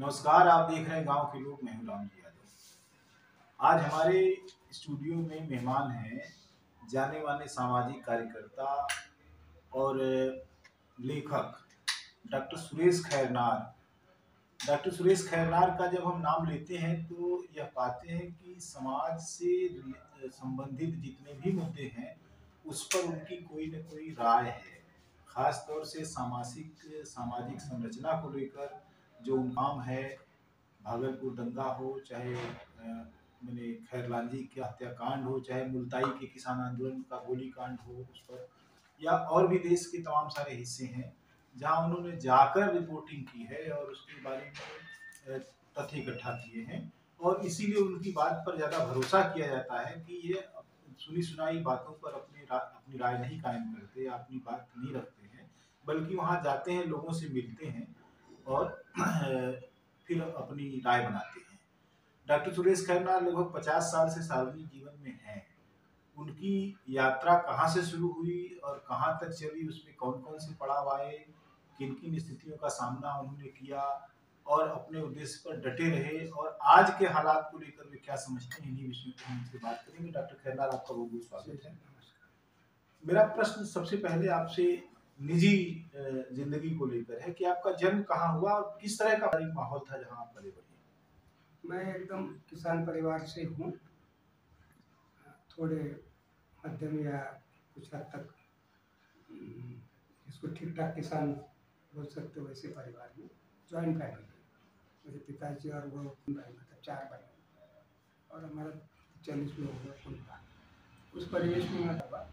नमस्कार, आप देख रहे हैं गांव के लोग। मैं हूं राम जी यादव। आज हमारे स्टूडियो में मेहमान हैं जाने माने सामाजिक कार्यकर्ता और लेखक डॉक्टर सुरेश खैरनार। डॉक्टर सुरेश खैरनार का जब हम नाम लेते हैं तो यह पाते हैं कि समाज से संबंधित जितने भी मुद्दे हैं उस पर उनकी कोई न कोई राय है। खास तौर से सामाजिक संरचना को लेकर जो काम है, भागलपुर दंगा हो, चाहे मैंने खैरलाल जी के हत्याकांड हो, चाहे मुल्ताई के किसान आंदोलन का गोलीकांड हो उस पर, या और भी देश के तमाम सारे हिस्से हैं जहां उन्होंने जाकर रिपोर्टिंग की है और उसके बारे में तथ्य इकट्ठा किए हैं। और इसीलिए उनकी बात पर ज़्यादा भरोसा किया जाता है कि ये सुनी सुनाई बातों पर अपनी राय नहीं कायम करते या अपनी बात नहीं रखते हैं, बल्कि वहाँ जाते हैं, लोगों से मिलते हैं और फिर अपनी राय बनाते हैं। डॉक्टर सुरेश खैरनार लगभग 50 साल से सार्वजनिक जीवन में हैं। उनकी यात्रा कहाँ से शुरू हुई और कहाँ तक चली, उसमें कौन कौन से पड़ाव आए, किन किन स्थितियों का सामना उन्होंने किया और अपने उद्देश्य पर डटे रहे, और आज के हालात को लेकर वे क्या समझते हैं, इन्हीं विषयों पर हम उनसे बात करेंगे। डॉक्टर खैरनार, आपका बहुत बहुत स्वागत है। मेरा प्रश्न सबसे पहले आपसे निजी जिंदगी को लेकर है कि आपका जन्म कहाँ हुआ और किस तरह का माहौल था जहाँ आप पले बढ़े। मैं एकदम किसान परिवार से हूँ, थोड़े मध्यम या कुछ हद तक इसको ठीक ठाक किसान बोल सकते हो वैसे परिवार में। जॉइंट फैमिली, मेरे पिताजी और वो भाई, मतलब 4 भाई और हमारा 40 लोग हुआ कुल। उस परिवेश में मैं था।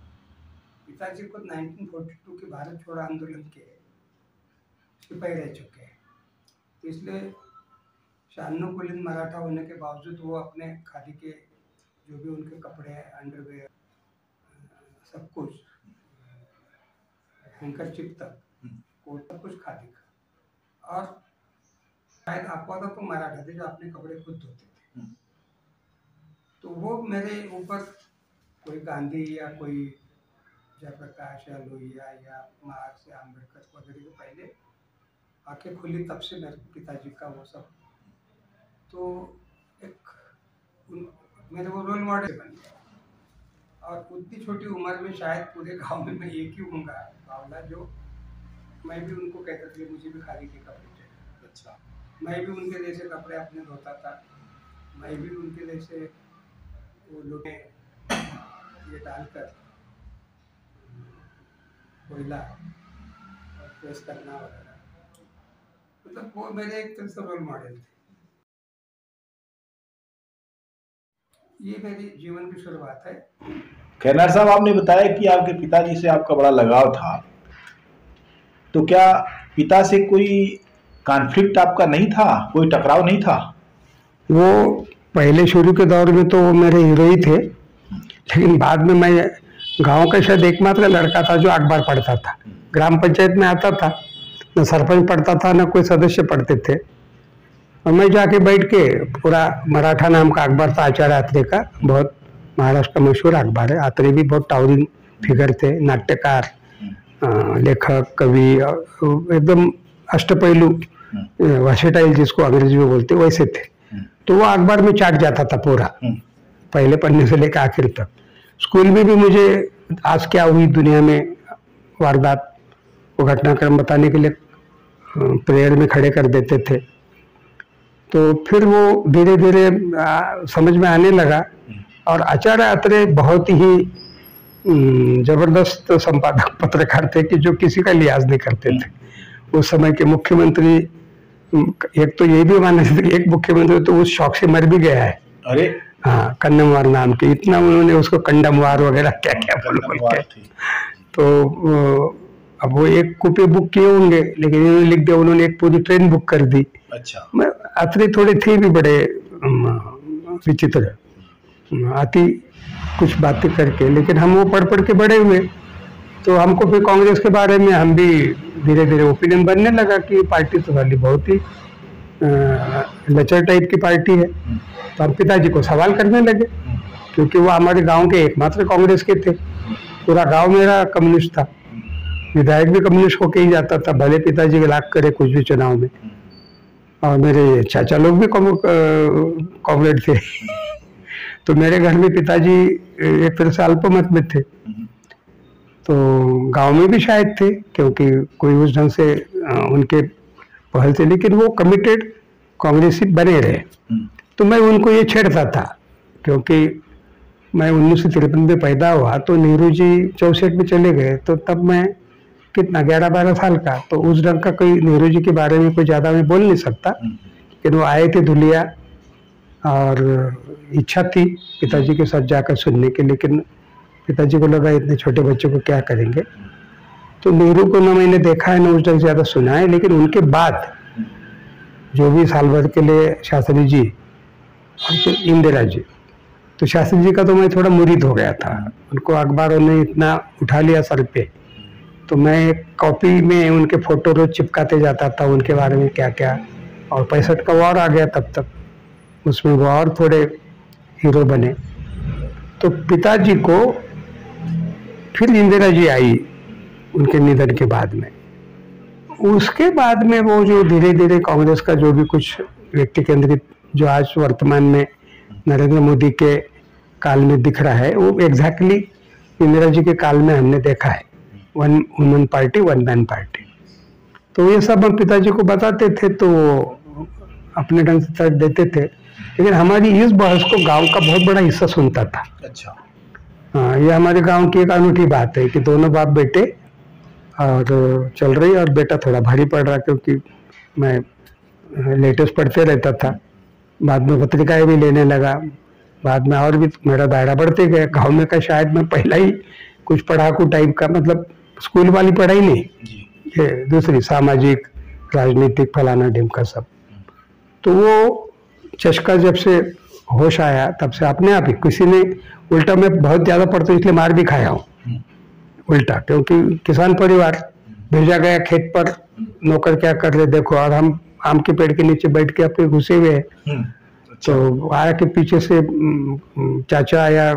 पिताजी को 1942 के भारत छोड़ो आंदोलन के सिपाही रह चुके हैं, तो इसलिए शानुकुलीन मराठा होने के बावजूद वो अपने खादी के जो भी उनके कपड़े, अंडरवेयर, सब कुछ, हैंकरचिप तक, कोट तक कुछ खादी का। और शायद आपको तो मराठा थे जो अपने कपड़े खुद धोते थे। तो वो मेरे ऊपर कोई गांधी या कोई जयप्रकाश या लोहिया या मार्क्स या अम्बेडकर वगैरह के पहले आंखें खुली तब से मेरे पिताजी का वो सब, तो एक मेरे वो रोल मॉडल बन गया। और उतनी छोटी उम्र में शायद पूरे गांव में मैं एक ही होऊंगा बावला जो मैं भी उनको कहता था मुझे भी खादी के कपड़े चाहिए। अच्छा, मैं भी उनके जैसे कपड़े अपने धोता था, मैं भी उनके जैसे वो लोटे ये डालकर कोयला और प्रेस करना वगैरह, मतलब वो मेरे एक तरह से रोल मॉडल थे। ये मेरी जीवन की शुरुआत है। खैरनार साहब, आपने बताया कि आपके पिताजी से आपका बड़ा लगाव था, तो क्या पिता से कोई कॉन्फ्लिक्ट आपका नहीं था, कोई टकराव नहीं था? वो पहले शुरू के दौर में तो वो मेरे हीरो ही थे, लेकिन बाद में मैं गांव का शायद एकमात्र लड़का था जो अखबार पढ़ता था। ग्राम पंचायत में आता था, न सरपंच पढ़ता था न कोई सदस्य पढ़ते थे, और मैं जाके बैठ के पूरा मराठा नाम का अखबार था, आचार्य आत्रे का, बहुत महाराष्ट्र का मशहूर अखबार है। आत्रे भी बहुत टाउरिंग फिगर थे, नाट्यकार, लेखक, कवि, एकदम अष्टपहलू, वर्सेटाइल जिसको अंग्रेजी में बोलते वैसे थे। तो वो अखबार में चाट जाता था पूरा, पहले पन्ने से लेकर आखिर तक। स्कूल में भी मुझे आज क्या हुई दुनिया में वारदात, वो घटनाक्रम बताने के लिए प्रेयर में खड़े कर देते थे। तो फिर वो धीरे धीरे समझ में आने लगा। और आचार्य आत्रे बहुत ही जबरदस्त संपादक पत्रकार थे कि जो किसी का लिहाज नहीं करते थे। उस समय के मुख्यमंत्री, एक तो ये भी मानना चाहिए, एक मुख्यमंत्री तो उस शौक से मर भी गया है। अरे हाँ, कन्नमवार नाम के, इतना उन्होंने उसको कंडमवार वगैरह क्या क्या बोल के। तो अब वो एक कूपे बुक किए होंगे, लेकिन इन्होंने लिख दिया उन्होंने एक पूरी ट्रेन बुक कर दी। अच्छा, मैं आत्रे थोड़े थे भी बड़े विचित्र, आती कुछ बातें करके, लेकिन हम वो पढ़ पढ़ के बड़े हुए। तो हमको फिर कांग्रेस के बारे में हम भी धीरे धीरे ओपिनियन बनने लगा कि पार्टी तो वाली बहुत ही लचर टाइप की पार्टी है। तो हम पिताजी को सवाल करने लगे, क्योंकि वो हमारे गांव के एकमात्र कांग्रेस के थे। पूरा गांव मेरा कम्युनिस्ट था, विधायक भी कम्युनिस्ट होके ही जाता था, भले पिताजी के लाख करे कुछ भी चुनाव में। और मेरे चाचा लोग भी कॉमरेड थे। तो मेरे घर में पिताजी एक तरह से अल्पमत में थे, तो गांव में भी शायद थे, क्योंकि कोई उस ढंग से उनके पहल से, लेकिन वो कमिटेड कांग्रेसी बने रहे। तो मैं उनको ये छेड़ता था, क्योंकि मैं 1953 में पैदा हुआ, तो नेहरू जी 64 में चले गए, तो तब मैं कितना 11-12 साल का, तो उस ढंग का कोई नेहरू जी के बारे में कोई ज़्यादा मैं बोल नहीं सकता। लेकिन वो आए थे धुलिया, और इच्छा थी पिताजी के साथ जाकर सुनने की, लेकिन पिताजी को लगा इतने छोटे बच्चों को क्या करेंगे। तो नेहरू को ना मैंने देखा है ना उस ढंग ज़्यादा सुना है, लेकिन उनके बाद जो भी साल भर के लिए शास्त्री जी और तो इंदिरा जी, तो शास्त्री जी का तो मैं थोड़ा मुरीद हो गया था। उनको अखबारों ने इतना उठा लिया सर पे, तो मैं एक कॉपी में उनके फोटो रोज चिपकाते जाता था, उनके बारे में क्या क्या। और 65 का वॉर आ गया तब तक, उसमें वो और थोड़े हीरो बने। तो पिताजी को फिर इंदिरा जी आई उनके निधन के बाद में। उसके बाद में वो जो धीरे धीरे कांग्रेस का जो भी कुछ व्यक्ति केंद्रित, जो आज वर्तमान में नरेंद्र मोदी के काल में दिख रहा है, वो एग्जैक्टली इंदिरा जी के काल में हमने देखा है। One woman party, one man party. तो ये सब हम पिताजी को बताते थे, तो वो अपने ढंग से तर्क देते थे, लेकिन हमारी इस बहस को गांव का बहुत बड़ा हिस्सा सुनता था। अच्छा। हाँ, ये हमारे गांव की एक अनूठी बात है कि दोनों बाप बेटे और चल रही, और बेटा थोड़ा भारी पड़ रहा, क्योंकि मैं लेटेस्ट पढ़ते रहता था, बाद में पत्रिकाएं भी लेने लगा, बाद में और भी मेरा दायरा बढ़ते गया। गांव में का शायद मैं पहला ही कुछ पढ़ाकू टाइप का, मतलब स्कूल वाली पढ़ाई नहीं, ये दूसरी सामाजिक राजनीतिक फलाना ढिमका सब। तो वो चस्का जब से होश आया तब से अपने आप ही किसी ने, उल्टा मैं बहुत ज़्यादा पढ़ता इसलिए मार भी खाया हूँ उल्टा, क्योंकि किसान परिवार, भेजा गया खेत पर, नौकर क्या कर रहे देखो, और हम आम के पेड़ के नीचे बैठ के अपने घुसे हुए हैं। तो आया के पीछे से चाचा या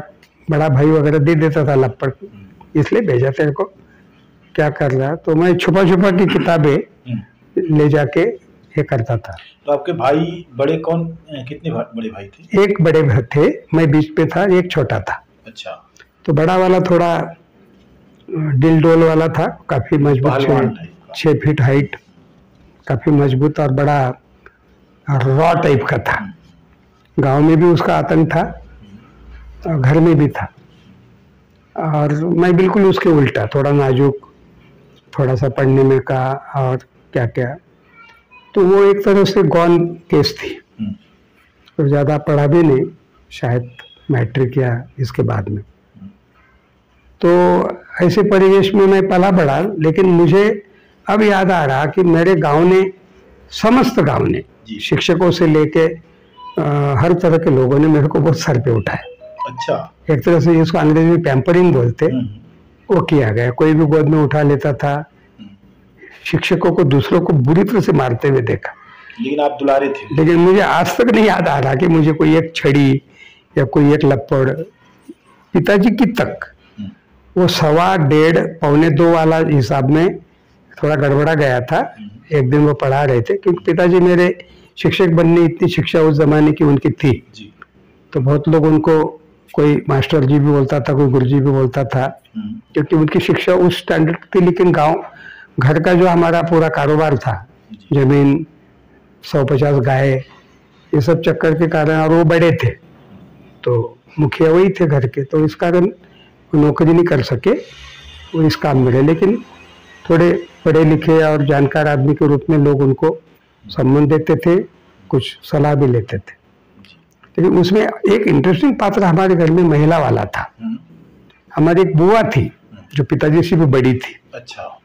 बड़ा भाई वगैरह दे देता था लपड़, इसलिए भेजा तेरे को, क्या कर रहा। तो मैं छुपा छुपा की किताबें ले जाके ये करता था। तो आपके भाई बड़े कौन, कितने बड़े भाई थे? एक बड़े भाई थे, मैं बीच पे था, एक छोटा था। अच्छा। तो बड़ा वाला थोड़ा दिल डोल वाला था, काफी मजबूत, 6 फीट हाइट, काफी मजबूत और बड़ा रॉ टाइप का था। गांव में भी उसका आतंक था और घर में भी था। और मैं बिल्कुल उसके उल्टा, थोड़ा नाजुक, थोड़ा सा पढ़ने में का और क्या क्या। तो वो एक तरह से गौन केस थी, तो ज़्यादा पढ़ा भी नहीं, शायद मैट्रिक या इसके बाद में। तो ऐसे परिवेश में मैं पला बढ़ा, लेकिन मुझे अब याद आ रहा कि मेरे गांव ने, समस्त गांव ने, शिक्षकों से लेके हर तरह के लोगों ने मेरे को बहुत सर पे उठाया। अच्छा। एक तरह से जिसको अंग्रेजी में पैम्परिंग बोलते, वो किया गया। कोई भी गोद में उठा लेता था, शिक्षकों को दूसरों को बुरी तरह से मारते हुए देखा, लेकिन आप दुलारे थे। लेकिन मुझे आज तक नहीं याद आ रहा कि मुझे कोई एक छड़ी या कोई एक लपड़। पिताजी की तक वो 1.25, 1.5, 2 वाला हिसाब में थोड़ा गड़बड़ा गया था। एक दिन वो पढ़ा रहे थे, क्योंकि पिताजी मेरे शिक्षक बनने, इतनी शिक्षा उस जमाने की उनकी थी, तो बहुत लोग उनको, कोई मास्टर जी भी बोलता था, कोई गुरुजी भी बोलता था, क्योंकि उनकी शिक्षा उस स्टैंडर्ड की थी। लेकिन गांव घर का जो हमारा पूरा कारोबार था, जमीन, 150 गाय, ये सब चक्कर के कारण, और वो बड़े थे, तो मुखिया वही थे घर के, तो इस कारण वो नौकरी नहीं कर सके, वो इस काम में रहे। लेकिन थोड़े पढ़े लिखे और जानकार आदमी के रूप में लोग उनको सम्मान देते थे, कुछ सलाह भी लेते थे। लेकिन उसमें एक इंटरेस्टिंग पात्र हमारे घर में महिला वाला था। हमारी एक बुआ थी जो पिताजी से भी बड़ी थी। अच्छा।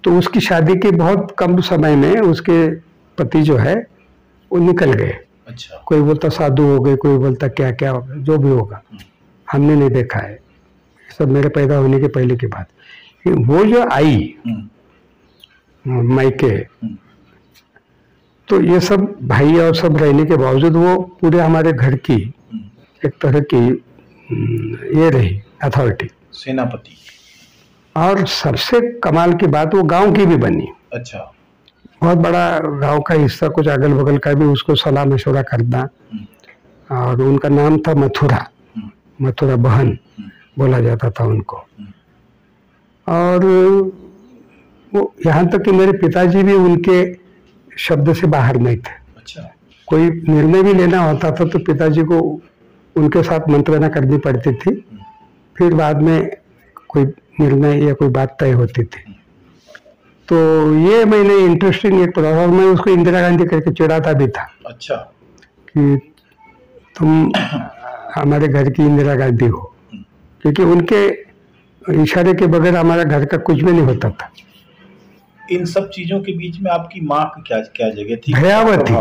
तो उसकी शादी के बहुत कम समय में उसके पति जो है वो निकल गए। अच्छा। कोई बोलता साधु हो गए, कोई बोलता क्या क्या हो गया, जो भी होगा, हमने नहीं देखा है, सब मेरे पैदा होने के पहले की बात। वो जो आई मायके, तो ये सब भाई और सब रहने के बावजूद वो पूरे हमारे घर की एक तरह की ये रही अथॉरिटी, सेनापति। और सबसे कमाल की बात वो गांव की भी बनी। अच्छा। बहुत बड़ा गांव का हिस्सा, कुछ अगल बगल का भी उसको सलाह मशवरा करना। और उनका नाम था मथुरा, मथुरा बहन बोला जाता था उनको। और वो यहाँ तक कि मेरे पिताजी भी उनके शब्द से बाहर नहीं थे। अच्छा। कोई निर्णय भी लेना होता था तो पिताजी को उनके साथ मंत्रणा करनी पड़ती थी, फिर बाद में कोई निर्णय या कोई बात तय होती थी। तो ये मैंने इंटरेस्टिंग एक पढ़ा और मैं उसको इंदिरा गांधी करके चिढ़ाता भी था। अच्छा। कि तुम हमारे घर की इंदिरा गांधी हो, क्योंकि उनके इशारे के बगैर हमारा घर का कुछ भी नहीं होता था। इन सब चीजों के बीच में आपकी माँ की क्या क्या जगह थी? भयावती,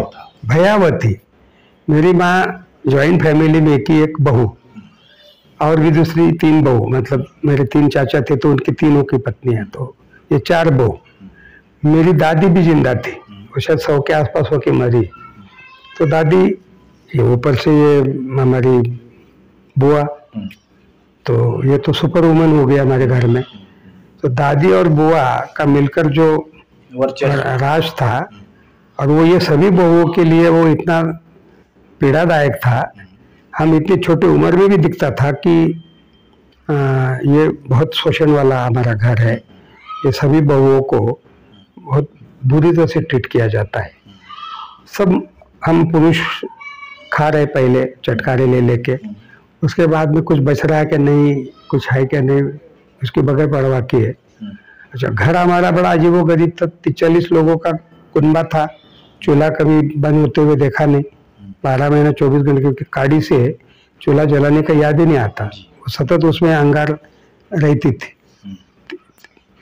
भयावती। मेरी माँ जॉइंट फैमिली में की एक बहू और भी दूसरी 3 बहू, मतलब मेरे 3 चाचा थे तो उनकी तीनों की पत्नियां, तो ये 4 बहू। मेरी दादी भी जिंदा थी, वो शायद 100 के आसपास होके मरी। तो दादी, ये ऊपर से ये हमारी बुआ, तो ये तो सुपर वुमन हो गया हमारे घर में। तो दादी और बुआ का मिलकर जो राज था, और वो ये सभी बहुओं के लिए वो इतना पीड़ादायक था। हम इतनी छोटी उम्र में भी दिखता था कि ये बहुत शोषण वाला हमारा घर है, ये सभी बहुओं को बहुत बुरी तरह से ट्रीट किया जाता है। सब हम पुरुष खा रहे पहले चटकारे ले लेके, उसके बाद में कुछ बच रहा है कि नहीं, कुछ है कि नहीं, उसके बगैर परवाह किए। अच्छा, घर हमारा बड़ा अजीबोगरीब था। 40 लोगों का कुनबा था, चूल्हा कभी बंद होते हुए देखा नहीं। 12 महीना 24 घंटे की काड़ी से चूल्हा जलाने का याद ही नहीं आता, सतत उसमें अंगार रहती थी।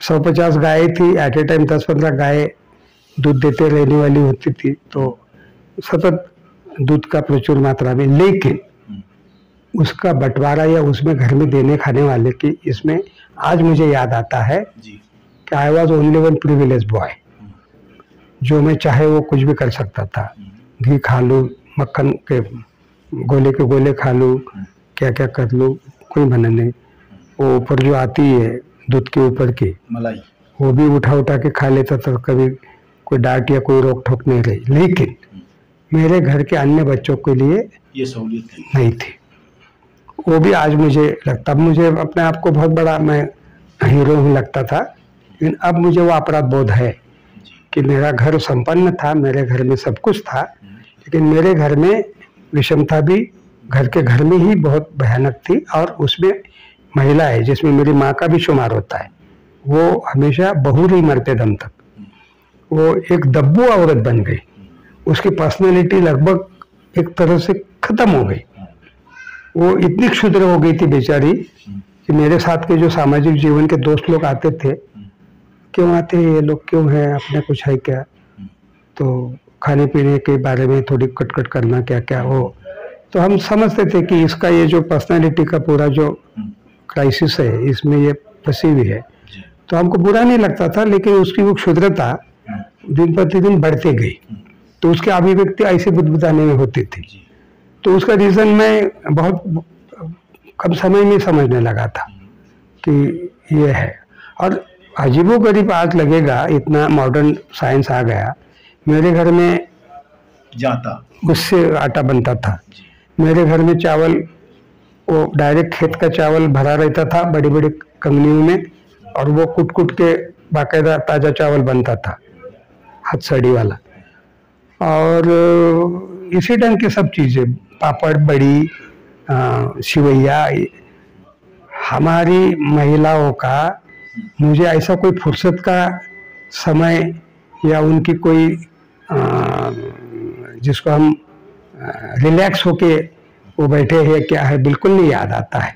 150 गाय थी, एट ए टाइम 10-15 गाय दूध देते रहने वाली होती थी, तो सतत दूध का प्रचुर मात्रा में। लेकिन उसका बंटवारा या उसमें घर में देने खाने वाले की, इसमें आज मुझे याद आता है कि I was only one privilege boy, जो मैं चाहे वो कुछ भी कर सकता था। घी खा लूँ, मक्खन के गोले खा लूँ, क्या क्या कर लूँ, कोई मना नहीं। वो ऊपर जो आती है दूध के ऊपर की मलाई, वो भी उठा के खा लेता था, कभी कोई डांट या कोई रोक टोक नहीं रही। लेकिन मेरे घर के अन्य बच्चों के लिए ये सहूलियत नहीं थी। वो भी आज मुझे लगता, अब मुझे अपने आप को बहुत बड़ा मैं हीरो हूँ लगता था, लेकिन अब मुझे वो अपराध बोध है कि मेरा घर संपन्न था, मेरे घर में सब कुछ था, लेकिन मेरे घर में विषमता भी घर के घर में ही बहुत भयानक थी। और उसमें महिला है जिसमें मेरी माँ का भी शुमार होता है, वो हमेशा बहू रही मरते दम तक। वो एक दब्बू औरत बन गई, उसकी पर्सनैलिटी लगभग एक तरह से खत्म हो गई। वो इतनी क्षुद्र हो गई थी बेचारी कि मेरे साथ के जो सामाजिक जीवन के दोस्त लोग आते थे, क्यों आते हैं ये लोग, क्यों है, अपने कुछ है क्या, तो खाने पीने के बारे में थोड़ी कटकट करना, क्या क्या हो। तो हम समझते थे कि इसका ये जो पर्सनालिटी का पूरा जो क्राइसिस है, इसमें ये फंसी हुई है। तो हमको बुरा नहीं लगता था, लेकिन उसकी वो क्षुद्रता दिन प्रतिदिन बढ़ती गई, तो उसकी अभिव्यक्ति ऐसे बुदबुदाने में होती थी। तो उसका रीज़न मैं बहुत कम समय में समझने लगा था कि ये है। और अजीबोगरीब आज लगेगा, इतना मॉडर्न साइंस आ गया। मेरे घर में जाता उससे आटा बनता था, मेरे घर में चावल वो डायरेक्ट खेत का चावल भरा रहता था बड़ी बड़ी कंगनियों में, और वो कुट कुट के बाकायदा ताज़ा चावल बनता था, हथसड़ी वाला। और इसी ढंग की सब चीज़ें, पापड़, बड़ी, सिवैया। हमारी महिलाओं का मुझे ऐसा कोई फुर्सत का समय या उनकी कोई जिसको हम रिलैक्स होके वो बैठे हैं क्या है, बिल्कुल नहीं याद आता है।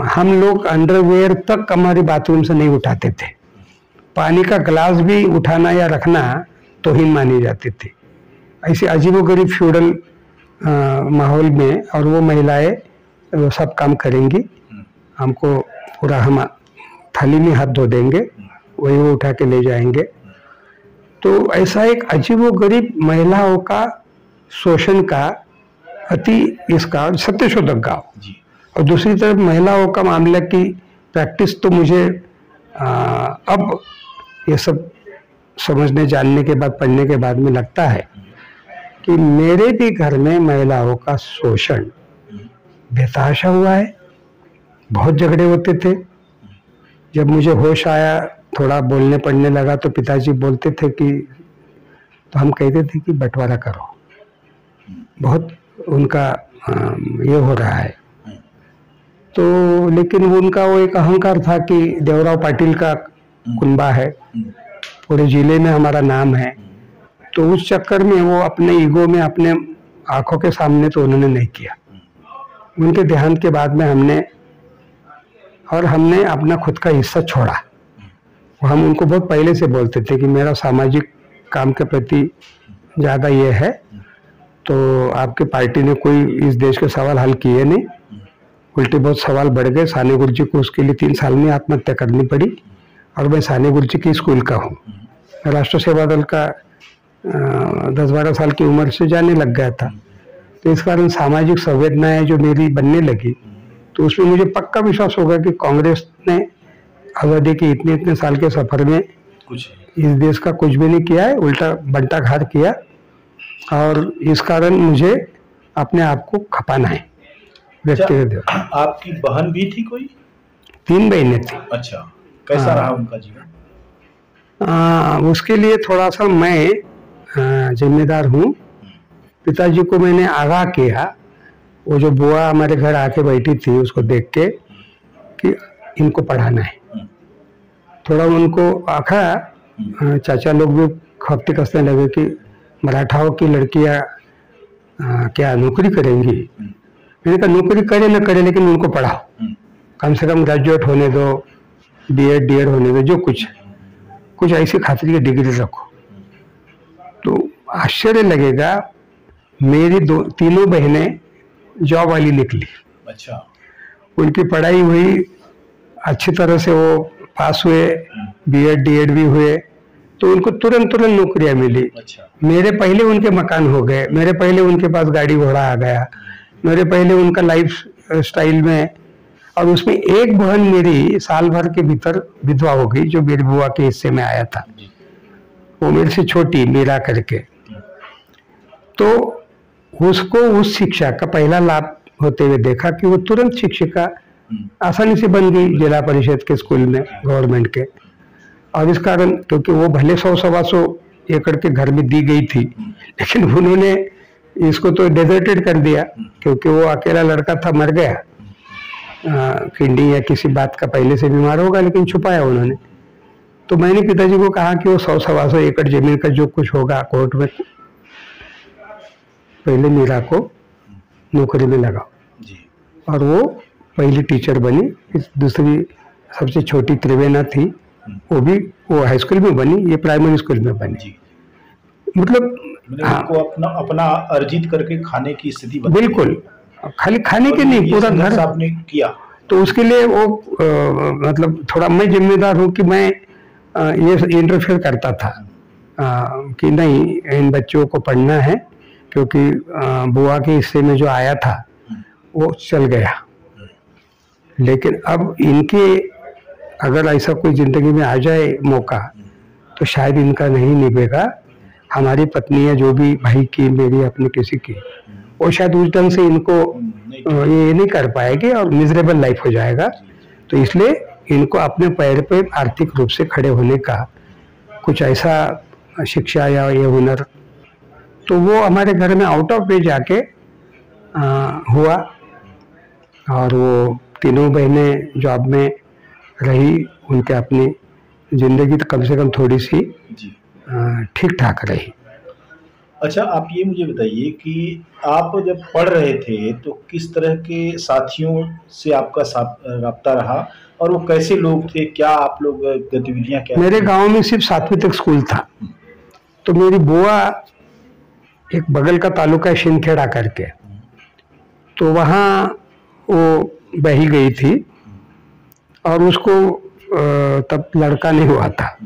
हम लोग अंडरवेयर तक हमारी बाथरूम से नहीं उठाते थे, पानी का गिलास भी उठाना या रखना तौहीन मानी जाती थी। ऐसे अजीबोगरीब फ्यूडल माहौल में, और वो महिलाएं वो सब काम करेंगी, हमको पूरा हम थाली में हाथ धो देंगे, वही वो उठा के ले जाएंगे। तो ऐसा एक अजीबोगरीब महिलाओं का शोषण का अति इसका सत्यशोधक गाँव। और दूसरी तरफ महिलाओं का मामले की प्रैक्टिस तो मुझे अब ये सब समझने जानने के बाद, पढ़ने के बाद में लगता है कि मेरे भी घर में महिलाओं का शोषण बेतहाशा हुआ है। बहुत झगड़े होते थे। जब मुझे होश आया, थोड़ा बोलने पढ़ने लगा, तो पिताजी बोलते थे कि, तो हम कहते थे कि बंटवारा करो। बहुत उनका ये हो रहा है। तो लेकिन उनका वो एक अहंकार था कि देवराव पाटिल का कुनबा है, पूरे जिले में हमारा नाम है। तो उस चक्कर में वो अपने ईगो में, अपने आंखों के सामने तो उन्होंने नहीं किया। उनके देहांत के बाद में हमने अपना खुद का हिस्सा छोड़ा। हम उनको बहुत पहले से बोलते थे कि मेरा सामाजिक काम के प्रति ज़्यादा ये है, तो आपके पार्टी ने कोई इस देश के सवाल हल किए नहीं, उल्टे बहुत सवाल बढ़ गए। साने गुरुजी को उसके लिए 3 साल में आत्महत्या करनी पड़ी। और मैं साने गुरुजी की स्कूल का हूँ। मैं राष्ट्र सेवा दल का 10-12 साल की उम्र से जाने लग गया था। तो इस कारण सामाजिक संवेदनाएं जो मेरी बनने लगी, तो उसमें मुझे पक्का विश्वास होगा कि कांग्रेस ने आज़ादी के इतने साल के सफर में कुछ इस देश का कुछ भी नहीं किया है, उल्टा बंटाघात किया। और इस कारण मुझे अपने आप को खपाना है व्यक्तिगत। आपकी बहन भी थी कोई? 3 बहनें थी। अच्छा, कैसा रहा उनका जीवन? उसके लिए थोड़ा सा मैं जिम्मेदार हूँ। पिताजी को मैंने आगाह किया, वो जो बुआ हमारे घर आके बैठी थी उसको देख के, कि इनको पढ़ाना है। थोड़ा उनको आखा, चाचा लोग भी खपती कसने लगे कि मराठाओं की लड़कियां क्या नौकरी करेंगी। मैंने कहा नौकरी करे न करे, लेकिन उनको पढ़ाओ, कम से कम ग्रेजुएट होने दो, बीएड डीएड होने दो, जो कुछ ऐसी खातिर की डिग्री रखो। तो आश्चर्य लगेगा, मेरी 3 बहनें जॉब वाली निकली। अच्छा। उनकी पढ़ाई हुई अच्छी तरह से, वो पास हुए, बीएड डीएड भी हुए, तो उनको तुरंत नौकरियां मिली। अच्छा। मेरे पहले उनके मकान हो गए, मेरे पहले उनके पास गाड़ी घोड़ा आ गया, मेरे पहले उनका लाइफ स्टाइल में। और उसमें एक बहन मेरी साल भर के भीतर विधवा हो गई, जो मेरी बुआ के हिस्से में आया था। वो मेरे से छोटी, मीरा करके। तो उसको उस शिक्षा का पहला लाभ होते हुए देखा कि वो तुरंत शिक्षिका आसानी से बन गई जिला परिषद के स्कूल में, गवर्नमेंट के। और इस कारण, क्योंकि वो भले 100-125 एकड़ के घर में दी गई थी, लेकिन उन्होंने इसको तो डेजर्टेड कर दिया, क्योंकि वो अकेला लड़का था, मर गया। किडनी या किसी बात का पहले से बीमार होगा, लेकिन छुपाया उन्होंने। तो मैंने पिताजी को कहा कि वो 100-125 एकड़ जमीन का जो कुछ होगा कोर्ट में, पहले मीरा को नौकरी में लगाओ। और वो पहली टीचर बनी। दूसरी सबसे छोटी त्रिवेणा थी, वो हाई स्कूल में बनी, ये प्राइमरी स्कूल में बनी। मतलब उनको अपना अर्जित करके खाने की स्थिति बनी। बिल्कुल, खाली खाने के नहीं, पूरा घर आपने किया। तो उसके लिए वो मतलब थोड़ा मैं जिम्मेदार हूँ कि मैं ये इंटरफेयर करता था कि नहीं, इन बच्चों को पढ़ना है, क्योंकि बुआ के हिस्से में जो आया था वो चल गया। लेकिन अब इनके अगर ऐसा कोई जिंदगी में आ जाए मौका, तो शायद इनका नहीं निभेगा। हमारी पत्नियां जो भी, भाई की, मेरी, अपने किसी की, वो शायद उस ढंग से इनको ये नहीं कर पाएगी और मिजरेबल लाइफ हो जाएगा। तो इसलिए इनको अपने पैर पे आर्थिक रूप से खड़े होने का कुछ ऐसा शिक्षा या ये हुनर, तो वो हमारे घर में आउट ऑफ वे जाके हुआ। और वो 3 बहनें जॉब में रही, उनके अपनी जिंदगी तो कम से कम थोड़ी सी ठीक ठाक रही। अच्छा, आप ये मुझे बताइए कि आप जब पढ़ रहे थे तो किस तरह के साथियों से आपका राब्ता रहा, और वो कैसे लोग थे? क्या आप लोग गतिविधियां क्या? मेरे गांव में सिर्फ 7वीं तक स्कूल था। तो मेरी बुआ एक बगल का तालुका शिंदखेड़ा करके, तो वहाँ वो बही गई थी, और उसको तब लड़का नहीं हुआ था।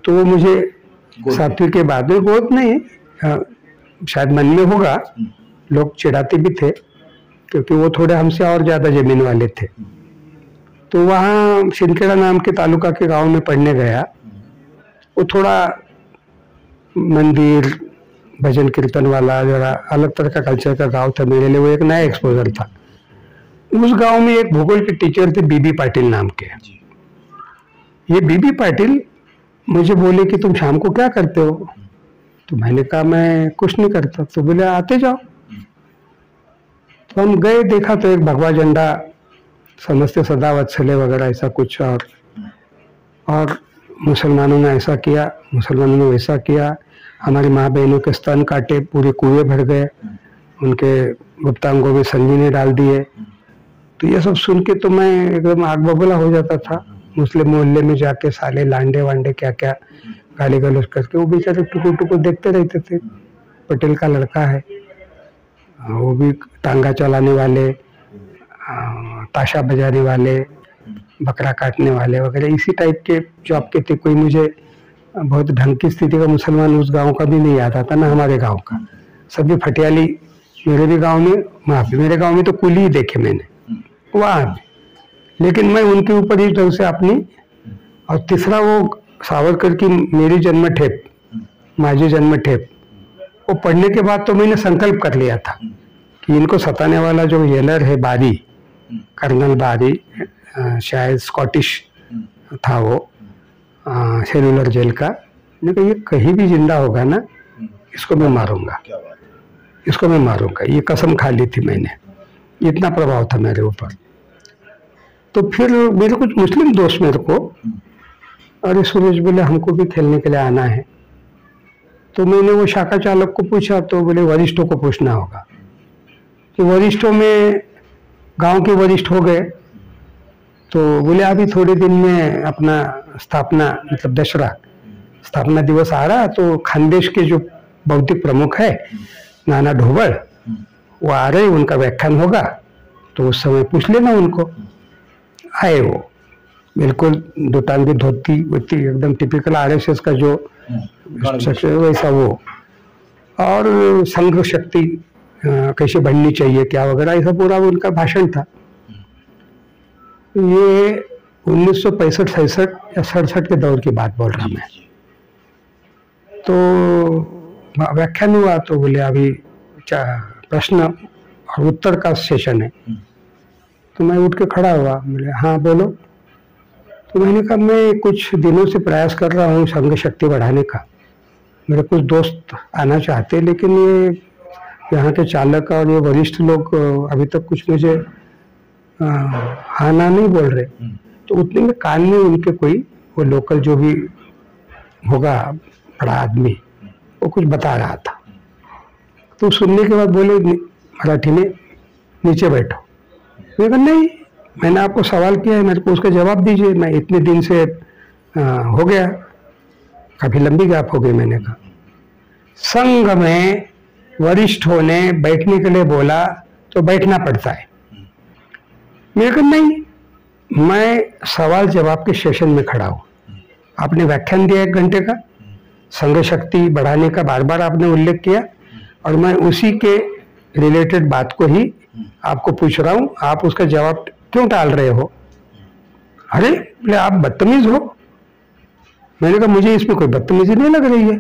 तो वो मुझे 7वीं के बाद में, गोद नहीं, शायद मन में होगा, लोग चिढ़ाते भी थे, क्योंकि वो थोड़े हमसे और ज़्यादा जमीन वाले थे। तो वहाँ शिंदखेड़ा नाम के तालुका के गांव में पढ़ने गया। वो थोड़ा मंदिर भजन कीर्तन वाला जरा अलग तरह का कल्चर का गांव था मेरे लिए, वो एक नया एक्सपोजर था। उस गांव में एक भूगोल के टीचर थे बीबी पाटिल नाम के। ये बीबी पाटिल मुझे बोले कि तुम शाम को क्या करते हो? तो मैंने कहा मैं कुछ नहीं करता। तो बोले आते जाओ। तो हम गए, देखा तो एक भगवा झंडा, समझते सदा वत्सले वगैरह ऐसा कुछ, और मुसलमानों ने ऐसा किया, मुसलमानों ने वैसा किया, हमारी माँ बहनों के स्तन काटे, पूरे कुएं भर गए, उनके गुप्तांगों में संजीवनी डाल दिए। तो ये सब सुन के तो मैं एकदम आग बबूला हो जाता था। मुस्लिम मोहल्ले में जाके साले लांडे वांडे क्या क्या गाली गलौज करके, वो बेचारे टुकुर टुकुर देखते रहते थे। पटेल का लड़का है, वो भी टांगा चलाने वाले, ताशा बजाने वाले, बकरा काटने वाले वगैरह इसी टाइप के जॉब के थे। कोई मुझे बहुत ढंग की स्थिति का मुसलमान उस गांव का भी नहीं आता था ना हमारे गांव का। सभी फटियाली मेरे भी गांव में, वहाँ पे मेरे गांव में तो कुली ही देखे मैंने वहाँ भी, लेकिन मैं उनके ऊपर ही तरह से अपनी। और तीसरा वो सावरकर की मेरी जन्म ठेप, माझी जन्म ठेप, वो पढ़ने के बाद तो मैंने संकल्प कर लिया था कि इनको सताने वाला जो येलर है बारी, कर्नल बारी, शायद स्कॉटिश था वो, सेलुलर जेल का, मैंने कहा ये कहीं भी जिंदा होगा ना इसको मैं मारूंगा, इसको मैं मारूंगा। ये कसम खा ली थी मैंने, इतना प्रभाव था मेरे ऊपर। तो फिर मेरे कुछ मुस्लिम दोस्त मेरे को, अरे सूरज बोले हमको भी खेलने के लिए आना है। तो मैंने वो शाखा चालक को पूछा, तो बोले वरिष्ठों को पूछना होगा। तो वरिष्ठों में गांव के वरिष्ठ हो गए, तो बोले अभी थोड़े दिन में अपना स्थापना मतलब दशहरा स्थापना दिवस आ रहा, तो खानदेश के जो बौद्धिक प्रमुख है नाना ढोबल वो आ रहे, उनका व्याख्यान होगा, तो उस समय पूछ लेना उनको। आए वो, बिल्कुल दुटांगी धोती वोती एकदम टिपिकल आरएसएस का जो वैसा वो, और संघ शक्ति कैसे बढ़नी चाहिए क्या वगैरह ऐसा पूरा उनका भाषण था। ये 1965-66 या 67 के दौर की बात बोल रहा मैं। तो व्याख्यान हुआ, तो बोले अभी प्रश्न और उत्तर का सेशन है। तो मैं उठ के खड़ा हुआ, बोले हाँ बोलो। तो मैंने कहा मैं कुछ दिनों से प्रयास कर रहा हूँ संघ शक्ति बढ़ाने का, मेरे कुछ दोस्त आना चाहते, लेकिन ये यहाँ के चालक और ये वरिष्ठ लोग अभी तक कुछ मुझे हाँ ना नहीं बोल रहे। तो उतने में कान में उनके कोई वो लोकल जो भी होगा बड़ा आदमी वो कुछ बता रहा था। तो सुनने के बाद बोले मराठी में नीचे बैठो। मैंने कहा नहीं, मैंने आपको सवाल किया है, मेरे को उसका जवाब दीजिए, मैं इतने दिन से हो गया, काफी लंबी गैप हो गई। मैंने कहा संघ में वरिष्ठों ने बैठने के लिए बोला तो बैठना पड़ता है। मैंने कहा नहीं, मैं सवाल जवाब के सेशन में खड़ा हूँ। आपने व्याख्यान दिया 1 घंटे का, संघ शक्ति बढ़ाने का बार बार आपने उल्लेख किया, और मैं उसी के रिलेटेड बात को ही आपको पूछ रहा हूँ, आप उसका जवाब क्यों टाल रहे हो? अरे बोले आप बदतमीज हो। मैंने कहा मुझे इसमें कोई बदतमीजी नहीं लग रही है,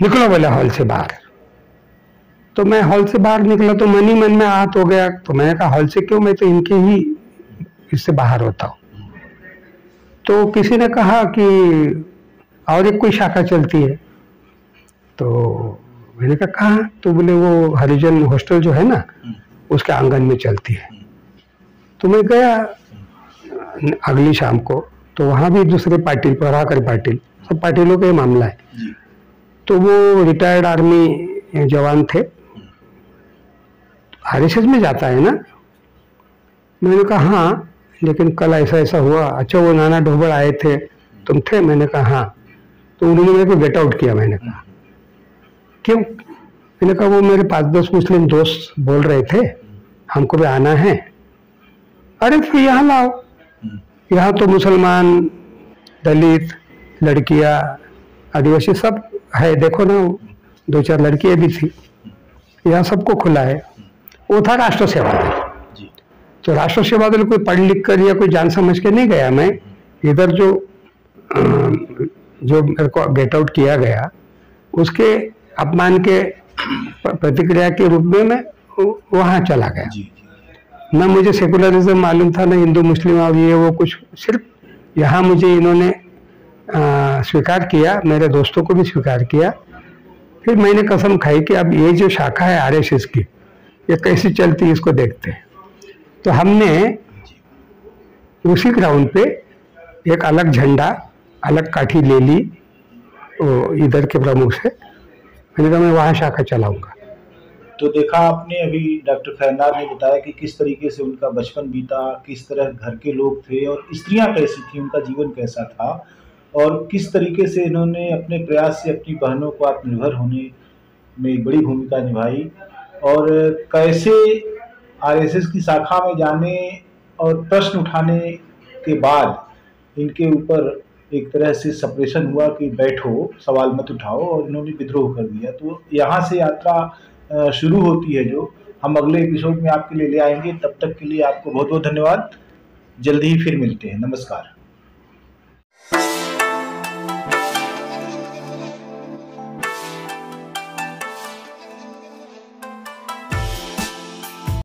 निकलो बोले हॉल से बाहर। तो मैं हॉल से बाहर निकला तो मन ही मन में आहत हो गया। तो मैंने कहा हॉल से क्यों, मैं तो इनके ही इससे बाहर होता हूँ। तो किसी ने कहा कि और एक कोई शाखा चलती है। तो मैंने कहा कहाँ? तो बोले वो हरिजन हॉस्टल जो है ना उसके आंगन में चलती है। तो मैं गया अगली शाम को, तो वहाँ भी दूसरे पाटिल, प्रभाकर पाटिल, सब पाटिलों का ही मामला है। तो वो रिटायर्ड आर्मी जवान थे, आरएसएस में जाता है ना। मैंने कहा हाँ, लेकिन कल ऐसा ऐसा हुआ। अच्छा वो नाना ढोबल आए थे, तुम थे? मैंने कहा हाँ। तो उन्होंने मेरे को गेट आउट किया। मैंने कहा क्यों? मैंने कहा वो मेरे 5-10 मुस्लिम दोस्त बोल रहे थे हमको भी आना है। अरे फिर यहाँ लाओ, यहाँ तो मुसलमान, दलित, लड़कियाँ, आदिवासी सब है, देखो ना 2-4 लड़कियाँ भी थी, यहाँ सबको खुला है। वो था राष्ट्र सेवा दल। तो राष्ट्र सेवा दल कोई पढ़ लिख कर या कोई जान समझ के नहीं गया मैं। इधर जो जो मेरे को गेट आउट किया गया, उसके अपमान के प्रतिक्रिया के रूप में मैं वहाँ चला गया। न मुझे सेकुलरिज्म मालूम था, न हिंदू मुस्लिम और ये वो कुछ, सिर्फ यहाँ मुझे इन्होंने स्वीकार किया, मेरे दोस्तों को भी स्वीकार किया। फिर मैंने कसम खाई कि अब ये जो शाखा है आरएसएस की, ये कैसी चलती है इसको देखते हैं। तो हमने उसी ग्राउंड पे एक अलग झंडा, अलग काठी ले ली इधर के प्रमुख से। मैंने कहा मैं वहाँ शाखा चलाऊंगा। तो देखा आपने, अभी डॉक्टर खैरनार ने बताया कि किस तरीके से उनका बचपन बीता, किस तरह घर के लोग थे और स्त्रियां कैसी थी, उनका जीवन कैसा था, और किस तरीके से इन्होंने अपने प्रयास से अपनी बहनों को आत्मनिर्भर होने में बड़ी भूमिका निभाई, और कैसे आरएसएस की शाखा में जाने और प्रश्न उठाने के बाद इनके ऊपर एक तरह से सप्रेशन हुआ कि बैठो, सवाल मत उठाओ, और इन्होंने विद्रोह कर दिया। तो यहाँ से यात्रा शुरू होती है, जो हम अगले एपिसोड में आपके लिए ले आएंगे। तब तक के लिए आपको बहुत बहुत धन्यवाद। जल्दी ही फिर मिलते हैं। नमस्कार।